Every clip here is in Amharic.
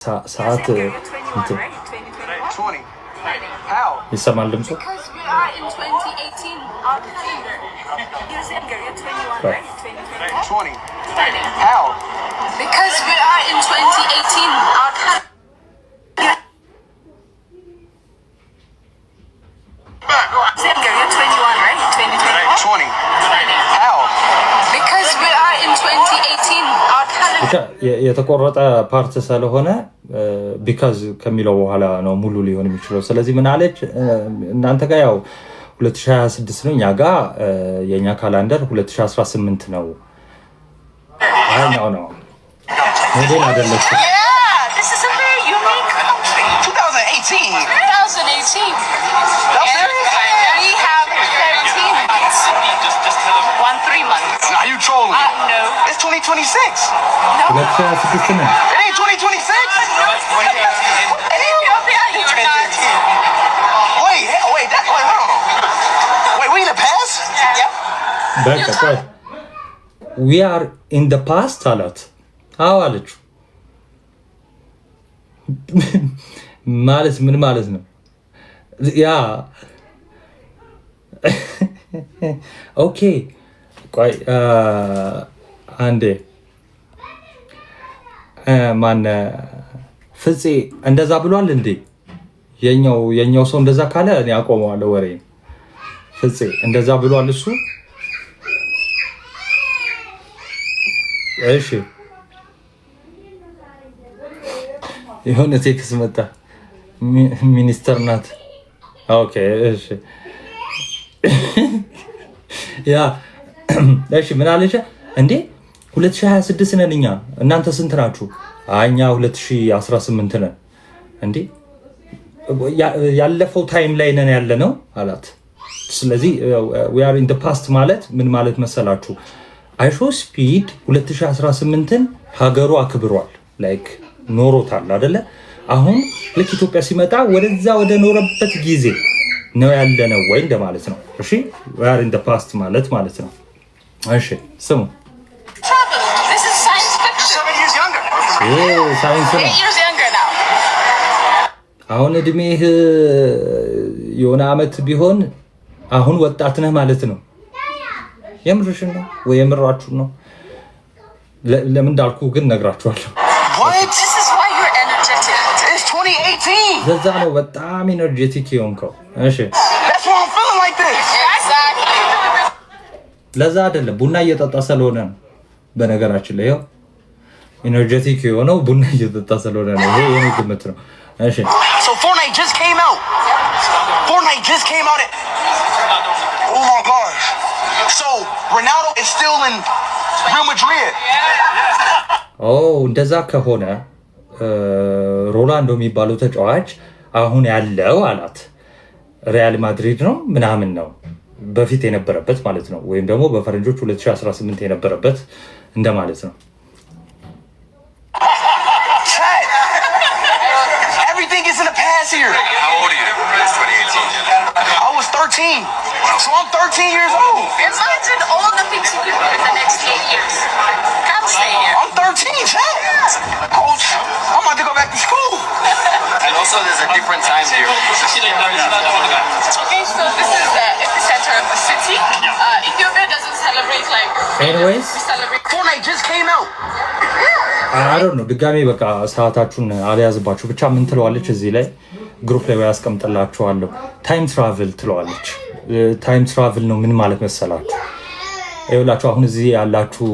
ሰዓት ይሰማል ድምፁ? የተቆረጠ ፓርት ስለሆነ ቢካዝ ከሚለው በኋላ ነው ሙሉ ሊሆን የሚችለው። ስለዚህ ምን አለች እናንተ ጋር ያው 2026 ነው፣ እኛ ጋር የኛ ካላንደር 2018 ነው። አኛው ነው ሞዴል አይደለች። It's 2026. No. It ain't 2026. Wait, wait, we in the past? Yep. We are in the past, አላት። አዎ አለችው። ማለት ምን ማለት ነው? ያ ኦኬ ቆይ አንዴ ማን ፍፄ እንደዛ ብሏል እንዴ? የኛው ሰው እንደዛ ካለ እኔ አቆመዋለሁ ወሬ። ፍፄ እንደዛ ብሏል እሱ? እሺ የሆነ ቴክስት መጣ። ሚኒስተር ናት። ኦኬ እሺ ያ እሺ ምን አለች እንዴ? 2026 ነን እኛ፣ እናንተ ስንት ናችሁ? እኛ 2018 ነን። እንዴ ያለፈው ታይም ላይ ነን ያለ ነው አላት። ስለዚህ we are in the past ማለት ምን ማለት መሰላችሁ? አይሾ ስፒድ 2018ን ሀገሩ አክብሯል፣ ላይክ ኖሮታል አይደለ? አሁን ልክ ኢትዮጵያ ሲመጣ ወደዛ ወደ ኖረበት ጊዜ ነው ያለ ነው ወይ እንደማለት ነው። እሺ we are in the past ማለት ነው። እሺ ስሙ፣ ሳይንስ ነው። አሁን እድሜህ የሆነ አመት ቢሆን አሁን ወጣት ነህ ማለት ነው። የምርሽን ነው ወይ የምራችሁን ነው? ለምን እንዳልኩ ግን ነግራችኋለሁ። ለዛ ነው በጣም ኢነርጄቲክ የሆንከው። እሺ ለዛ አይደለም ቡና እየጠጣ ስለሆነ ነው። በነገራችን ላይ ያው ኢነርጄቲክ የሆነው ቡና እየጠጣ ስለሆነ ነው። ይሄ የኔ ግምት ነው። እሺ so Fortnite just came out. Oh my gosh. So Ronaldo is still in Real Madrid. እንደዛ ከሆነ ሮናልዶ የሚባለው ተጫዋች አሁን ያለው አላት ሪያል ማድሪድ ነው ምናምን ነው በፊት የነበረበት ማለት ነው። ወይም ደግሞ በፈረንጆች 2018 የነበረበት እንደማለት ነው። Everything is in the past here. How old are you? It's 2018. I was 13. So I'm 13 years old. Imagine all the things you could do in the next 8 years. Can't stay here. I'm 13, Chad. Coach, I'm about to go back to school. And also there's a different time here. Okay, so this is the epicenter of the city. Ethiopia doesn't celebrate like... Anyways. We celebrate... Fortnite just came out. I don't know. ድጋሜ በቃ ሰዓታችሁን አልያዝባችሁ። ብቻ ምን ትለዋለች እዚህ ላይ ግሩፕ ላይ ያስቀምጥላችኋለሁ። ታይም ትራቨል ትለዋለች። ታይም ትራቨል ነው ምን ማለት መሰላችሁ? ይኸውላችሁ አሁን እዚህ ያላችሁ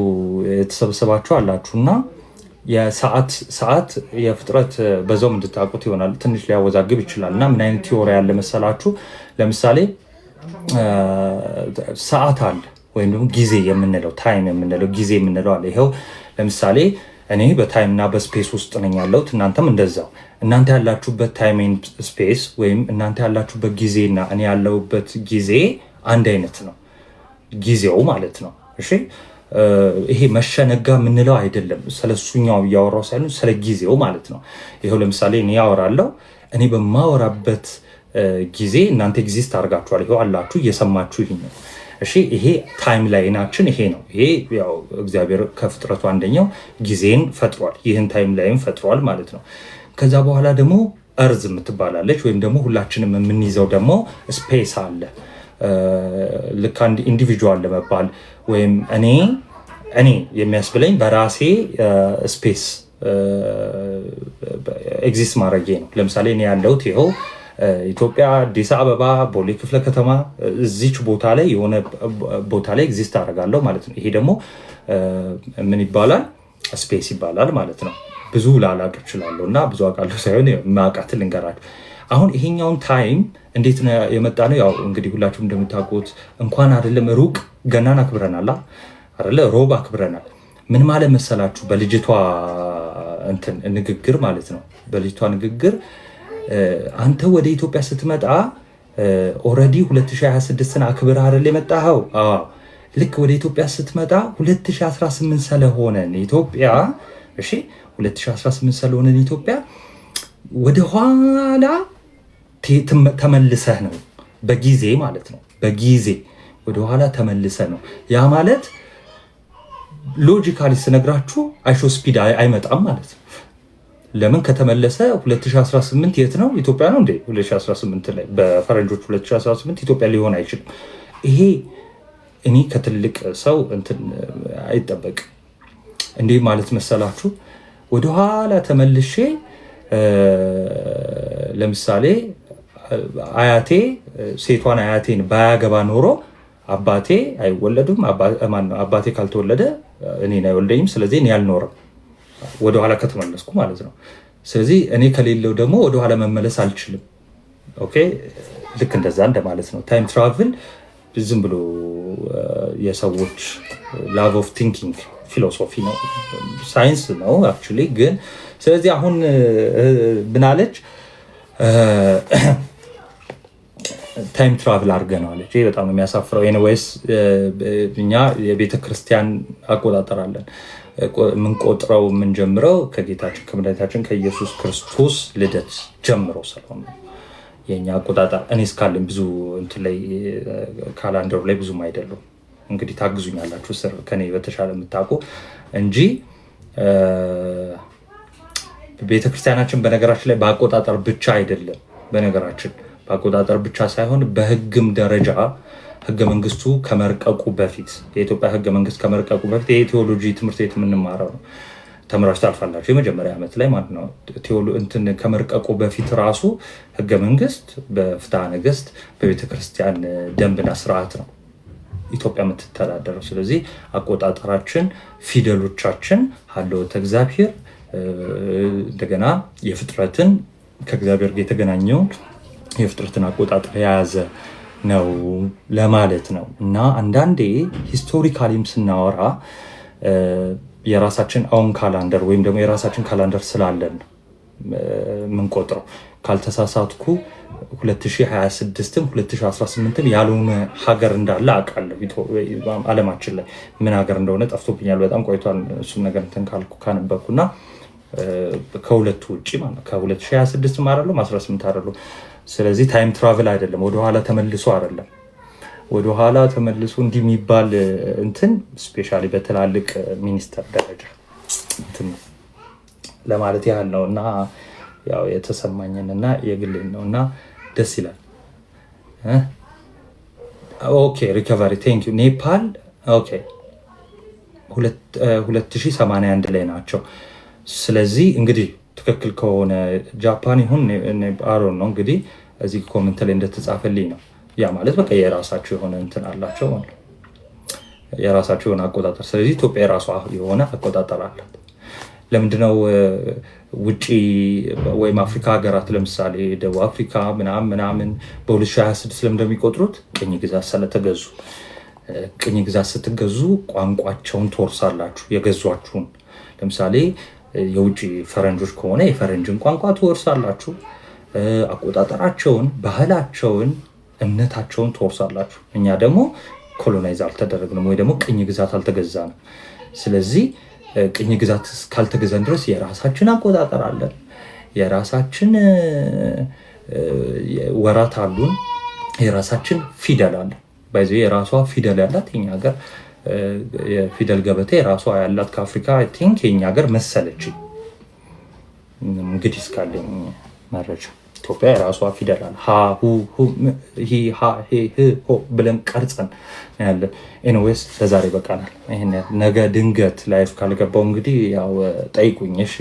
የተሰበሰባችሁ አላችሁና ሰዓት የፍጥረት በዛው እንድታውቁት ይሆናል። ትንሽ ሊያወዛግብ ይችላልና ምን አይነት ቲዮሪ ያለ መሰላችሁ? ለምሳሌ ሰዓት አለ ወይም ደግሞ ጊዜ የምንለው ታይም የምንለው ጊዜ የምንለው አለ። ይሄው ለምሳሌ እኔ በታይም እና በስፔስ ውስጥ ነኝ ያለሁት፣ እናንተም እንደዛው። እናንተ ያላችሁበት ታይም ኤንድ ስፔስ ወይም እናንተ ያላችሁበት ጊዜና እኔ ያለሁበት ጊዜ አንድ አይነት ነው፣ ጊዜው ማለት ነው። እሺ ይሄ መሸነጋ የምንለው አይደለም። ስለሱኛው እያወራው ሳይሆን ስለ ጊዜው ማለት ነው። ይሄው ለምሳሌ እኔ ያወራለሁ፣ እኔ በማወራበት ጊዜ እናንተ ኤግዚስት አድርጋችኋል። ይሄው አላችሁ እየሰማችሁ ይሄ ነው። እሺ ይሄ ታይም ላይናችን ይሄ ነው። ይሄ ያው እግዚአብሔር ከፍጥረቱ አንደኛው ጊዜን ፈጥሯል፣ ይህን ታይም ላይን ፈጥሯል ማለት ነው። ከዛ በኋላ ደግሞ እርዝ የምትባላለች ወይም ደግሞ ሁላችንም የምንይዘው ደግሞ ስፔስ አለ። ልክ አንድ ኢንዲቪጁዋል ለመባል ወይም እኔ የሚያስብለኝ በራሴ ስፔስ ኤግዚስት ማድረጌ ነው። ለምሳሌ እኔ ያለሁት ይኸው ኢትዮጵያ አዲስ አበባ ቦሌ ክፍለ ከተማ እዚች ቦታ ላይ የሆነ ቦታ ላይ ኤግዚስት አደርጋለሁ ማለት ነው። ይሄ ደግሞ ምን ይባላል? ስፔስ ይባላል ማለት ነው። ብዙ ላላቅ እችላለሁ እና ብዙ አውቃለሁ ሳይሆን ማውቃት ልንገራችሁ። አሁን ይሄኛውን ታይም እንዴት ነው የመጣ ነው? ያው እንግዲህ ሁላችሁም እንደምታውቁት እንኳን አይደለም ሩቅ ገናን አክብረናል አይደለ? ሮብ አክብረናል። ምን ማለት መሰላችሁ? በልጅቷ ንግግር ማለት ነው። በልጅቷ ንግግር አንተ ወደ ኢትዮጵያ ስትመጣ ኦልሬዲ 2026ን አክብረህ አይደል የመጣኸው? ልክ ወደ ኢትዮጵያ ስትመጣ 2018 ስለሆነን ኢትዮጵያ 2018 ስለሆነን ኢትዮጵያ ወደ ኋላ ተመልሰህ ነው፣ በጊዜ ማለት ነው። በጊዜ ወደ ኋላ ተመልሰህ ነው። ያ ማለት ሎጂካሊ ስነግራችሁ አይሾ ስፒድ አይመጣም ማለት ነው። ለምን ከተመለሰ 2018 የት ነው? ኢትዮጵያ ነው እንዴ? 2018 ላይ በፈረንጆች 2018 ኢትዮጵያ ሊሆን አይችልም። ይሄ እኔ ከትልቅ ሰው አይጠበቅም። እንዴ ማለት መሰላችሁ? ወደኋላ ተመልሼ ለምሳሌ አያቴ ሴቷን አያቴን ባያገባ ኖሮ አባቴ አይወለዱም። አባቴ ካልተወለደ እኔን አይወልደኝም። ስለዚህ እኔ አልኖርም ወደኋላ ከተመለስኩ ማለት ነው። ስለዚህ እኔ ከሌለው ደግሞ ወደኋላ መመለስ አልችልም። ኦኬ፣ ልክ እንደዛ እንደማለት ነው። ታይም ትራቭል ዝም ብሎ የሰዎች ላቭ ኦፍ ቲንኪንግ ፊሎሶፊ ነው፣ ሳይንስ ነው አክቹዋሊ። ግን ስለዚህ አሁን ብናለች ታይም ትራቭል አድርገናለች። ይሄ በጣም የሚያሳፍረው። ኤኒዌይስ እኛ የቤተ ክርስቲያን አቆጣጠር አለን። የምንቆጥረው የምንጀምረው ከጌታችን ከመድኃኒታችን ከኢየሱስ ክርስቶስ ልደት ጀምሮ ስለሆነ የኛ አቆጣጠር እኔ እስካለኝ ብዙ እንትን ላይ ካላንደሩ ላይ ብዙም አይደሉም። እንግዲህ ታግዙኛላችሁ ስር ከኔ በተሻለ የምታውቁ እንጂ ቤተክርስቲያናችን በነገራችን ላይ በአቆጣጠር ብቻ አይደለም። በነገራችን በአቆጣጠር ብቻ ሳይሆን በህግም ደረጃ ህገ መንግስቱ ከመርቀቁ በፊት የኢትዮጵያ ህገ መንግስት ከመርቀቁ በፊት የቴዎሎጂ ትምህርት ቤት የምንማረው ነው። ተምራችሁ ታልፋላችሁ የመጀመሪያ ዓመት ላይ ማለት ነው። ከመርቀቁ በፊት ራሱ ህገ መንግስት በፍትሐ ነገስት በቤተክርስቲያን ደንብና ስርዓት ነው ኢትዮጵያ የምትተዳደረው። ስለዚህ አቆጣጠራችን ፊደሎቻችን ሀልዎተ እግዚአብሔር እንደገና የፍጥረትን ከእግዚአብሔር ጋር የተገናኘውን የፍጥረትን አቆጣጠር የያዘ ነው ለማለት ነው። እና አንዳንዴ ሂስቶሪካሊም ስናወራ የራሳችን አሁን ካላንደር ወይም ደግሞ የራሳችን ካላንደር ስላለን ምንቆጥረው ካልተሳሳትኩ 2026ም 2018ም ያልሆነ ሀገር እንዳለ አውቃለሁ። ዓለማችን ላይ ምን ሀገር እንደሆነ ጠፍቶብኛል፣ በጣም ቆይቷል። እሱን ነገር እንትን ካልኩ ካነበብኩና ከሁለቱ ውጭ ማለት ከ2026 አይደለም 18 አይደለም። ስለዚህ ታይም ትራቭል አይደለም፣ ወደኋላ ተመልሶ አይደለም። ወደኋላ ተመልሶ እንዲህ የሚባል እንትን ስፔሻሊ በትላልቅ ሚኒስተር ደረጃ እንትን ለማለት ያህል ነው። እና ያው የተሰማኝን እና የግሌን ነው እና ደስ ይላል። ኦኬ ሪከቨሪ ቴንክ ዩ ኔፓል ኦኬ 2081 ላይ ናቸው። ስለዚህ እንግዲህ ትክክል ከሆነ ጃፓን ይሁን አሮን ነው እንግዲህ እዚህ ኮሜንት ላይ እንደተጻፈልኝ ነው። ያ ማለት በቃ የራሳቸው የሆነ እንትን አላቸው ማለት የራሳቸው የሆነ አቆጣጠር። ስለዚህ ኢትዮጵያ የራሷ የሆነ አቆጣጠር አላት። ለምንድነው ውጪ ወይም አፍሪካ ሀገራት ለምሳሌ ደቡብ አፍሪካ ምናምን በ2026 እንደሚቆጥሩት ቅኝ ግዛት ስለተገዙ ቅኝ ግዛት ስትገዙ ቋንቋቸውን ትወርሳላችሁ። የገዟችሁን ለምሳሌ የውጪ ፈረንጆች ከሆነ የፈረንጅን ቋንቋ ትወርሳላችሁ። አቆጣጠራቸውን፣ ባህላቸውን፣ እምነታቸውን ትወርሳላችሁ። እኛ ደግሞ ኮሎናይዝ አልተደረግንም ወይ ደግሞ ቅኝ ግዛት አልተገዛንም። ስለዚህ ቅኝ ግዛት ካልተገዛን ድረስ የራሳችን አቆጣጠር አለን፣ የራሳችን ወራት አሉን፣ የራሳችን ፊደል አለን። ባይዘ የራሷ ፊደል ያላት የኛ ሀገር የፊደል ገበታ የራሷ ያላት ከአፍሪካ አይ ቲንክ የኛ ሀገር መሰለች። እንግዲህ እስካለኝ መረጃ ኢትዮጵያ የራሷ ፊደል አለ። ሀ ሁ ሂ ሃ ሄ ህ ሆ ብለን ቀርጸን ያለን። ኤኒዌይስ ለዛሬ በቃናል። ይሄን ነገ ድንገት ላይፍ ካልገባው እንግዲህ ያው ጠይቁኝ እሺ።